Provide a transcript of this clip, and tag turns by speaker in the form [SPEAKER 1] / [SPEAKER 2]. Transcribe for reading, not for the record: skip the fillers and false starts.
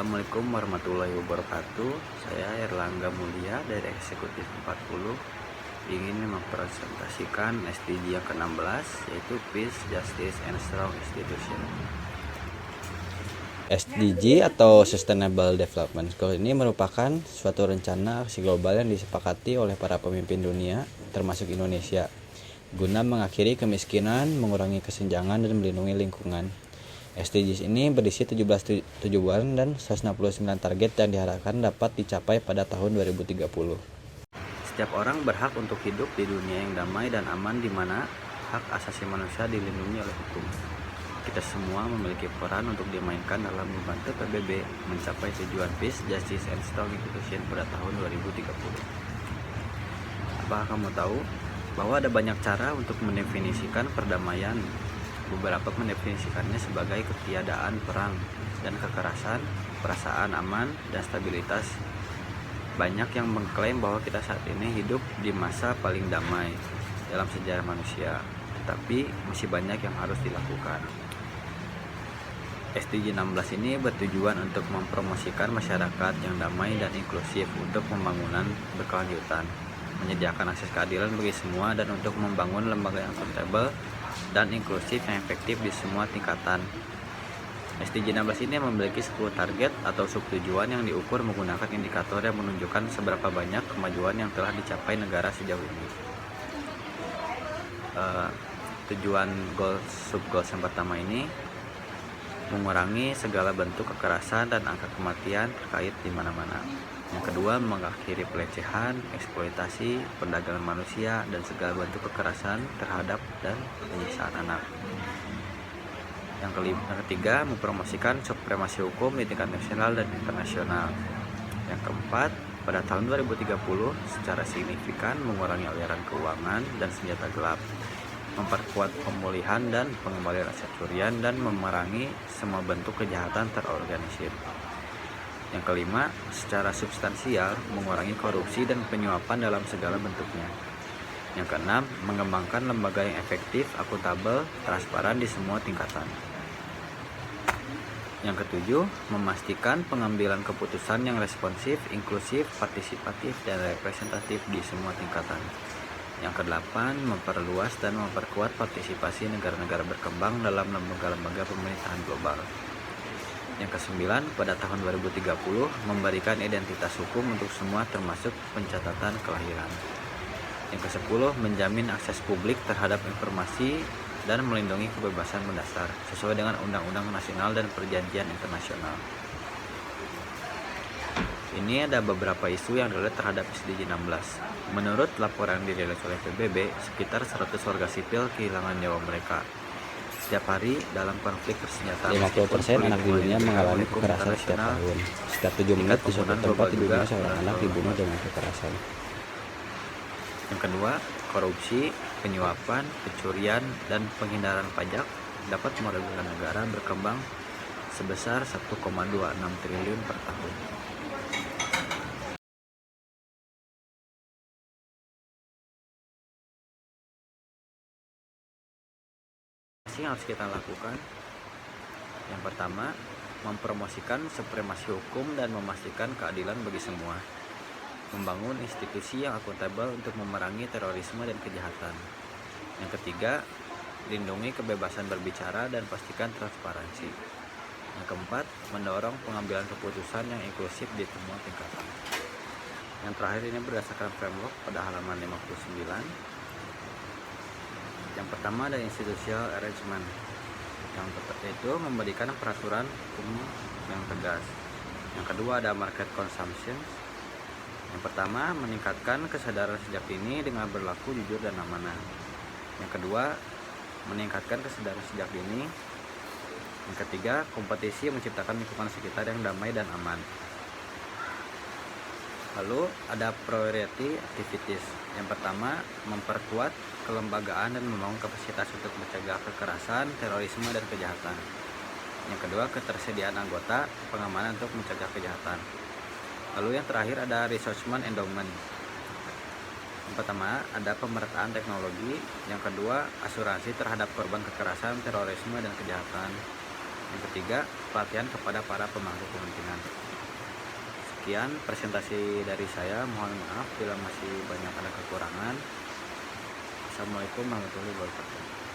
[SPEAKER 1] Assalamualaikum warahmatullahi wabarakatuh. Saya Erlangga Mulia dari Eksekutif 40 ingin mempresentasikan SDG yang ke-16, yaitu Peace, Justice, and Strong Institution.
[SPEAKER 2] SDG atau Sustainable Development Goal ini merupakan suatu rencana aksi global yang disepakati oleh para pemimpin dunia, termasuk Indonesia, guna mengakhiri kemiskinan, mengurangi kesenjangan, dan melindungi lingkungan. SDGs ini berisi 17 tujuan dan 169 target yang diharapkan dapat dicapai pada tahun 2030.
[SPEAKER 1] Setiap orang berhak untuk hidup di dunia yang damai dan aman, di mana hak asasi manusia dilindungi oleh hukum. Kita semua memiliki peran untuk dimainkan dalam membantu PBB mencapai tujuan Peace, Justice, and Strong Institution pada tahun 2030. Apakah kamu tahu bahwa ada banyak cara untuk mendefinisikan perdamaian? Beberapa mendefinisikannya sebagai ketiadaan perang dan kekerasan, perasaan aman, dan stabilitas. Banyak yang mengklaim bahwa kita saat ini hidup di masa paling damai dalam sejarah manusia, tetapi masih banyak yang harus dilakukan. SDG 16 ini bertujuan untuk mempromosikan masyarakat yang damai dan inklusif untuk pembangunan berkelanjutan, menyediakan akses keadilan bagi semua, dan untuk membangun lembaga yang akuntabel dan inklusif yang efektif di semua tingkatan. SDG 16 ini memiliki 10 target atau subtujuan yang diukur menggunakan indikator yang menunjukkan seberapa banyak kemajuan yang telah dicapai negara sejauh ini. Tujuan sub-goals yang pertama ini mengurangi segala bentuk kekerasan dan angka kematian terkait di mana-mana. Yang kedua, mengakhiri pelecehan, eksploitasi, perdagangan manusia, dan segala bentuk kekerasan terhadap dan penyiksaan anak. Yang ketiga, mempromosikan supremasi hukum di tingkat nasional dan internasional. Yang keempat, pada tahun 2030 secara signifikan mengurangi aliran keuangan dan senjata gelap, memperkuat pemulihan dan pengembalian aset curian, dan memerangi semua bentuk kejahatan terorganisir. Yang kelima, secara substansial mengurangi korupsi dan penyuapan dalam segala bentuknya. Yang keenam, mengembangkan lembaga yang efektif, akuntabel, transparan di semua tingkatan. Yang ketujuh, memastikan pengambilan keputusan yang responsif, inklusif, partisipatif, dan representatif di semua tingkatan. Yang kedelapan, memperluas dan memperkuat partisipasi negara-negara berkembang dalam lembaga-lembaga pemerintahan global. Yang kesembilan, pada tahun 2030 memberikan identitas hukum untuk semua termasuk pencatatan kelahiran. Yang kesepuluh, menjamin akses publik terhadap informasi dan melindungi kebebasan mendasar sesuai dengan undang-undang nasional dan perjanjian internasional. Ini ada beberapa isu yang relate terhadap SDG 16. Menurut laporan yang dirilis oleh PBB, sekitar 100 warga sipil kehilangan nyawa mereka setiap hari dalam konflik bersenjata.
[SPEAKER 2] 50% anak di dunia mengalami kekerasan setiap tahun. Setiap 7 menit di suatu tempat di dunia seorang anak dibunuh dengan kekerasan.
[SPEAKER 1] Yang kedua, korupsi, penyuapan, pencurian, dan penghindaran pajak dapat merugikan negara berkembang sebesar 1,26 triliun per tahun. Yang harus kita lakukan, yang pertama, mempromosikan supremasi hukum dan memastikan keadilan bagi semua, membangun institusi yang akuntabel untuk memerangi terorisme dan kejahatan. Yang ketiga, lindungi kebebasan berbicara dan pastikan transparansi. Yang keempat, mendorong pengambilan keputusan yang inklusif di semua tingkatan. Yang terakhir ini berdasarkan framework pada halaman 59. Yang pertama ada institutional arrangement, yang itu memberikan peraturan hukum yang tegas. Yang kedua ada market consumption. Yang pertama, meningkatkan kesadaran sejak dini dengan berlaku jujur dan amanah. Yang kedua, meningkatkan kesadaran sejak dini. Yang ketiga, kompetisi menciptakan lingkungan sekitar yang damai dan aman. Lalu ada priority activities. Yang pertama, memperkuat kelembagaan dan membangun kapasitas untuk mencegah kekerasan, terorisme, dan kejahatan. Yang kedua, ketersediaan anggota pengamanan untuk mencegah kejahatan. Lalu yang terakhir ada researchment endowment. Yang pertama ada pemerataan teknologi. Yang kedua, asuransi terhadap korban kekerasan, terorisme, dan kejahatan. Yang ketiga, pelatihan kepada para pemangku kepemimpinan. Sekian presentasi dari saya, mohon maaf bila masih banyak ada kekurangan. Assalamualaikum warahmatullahi wabarakatuh.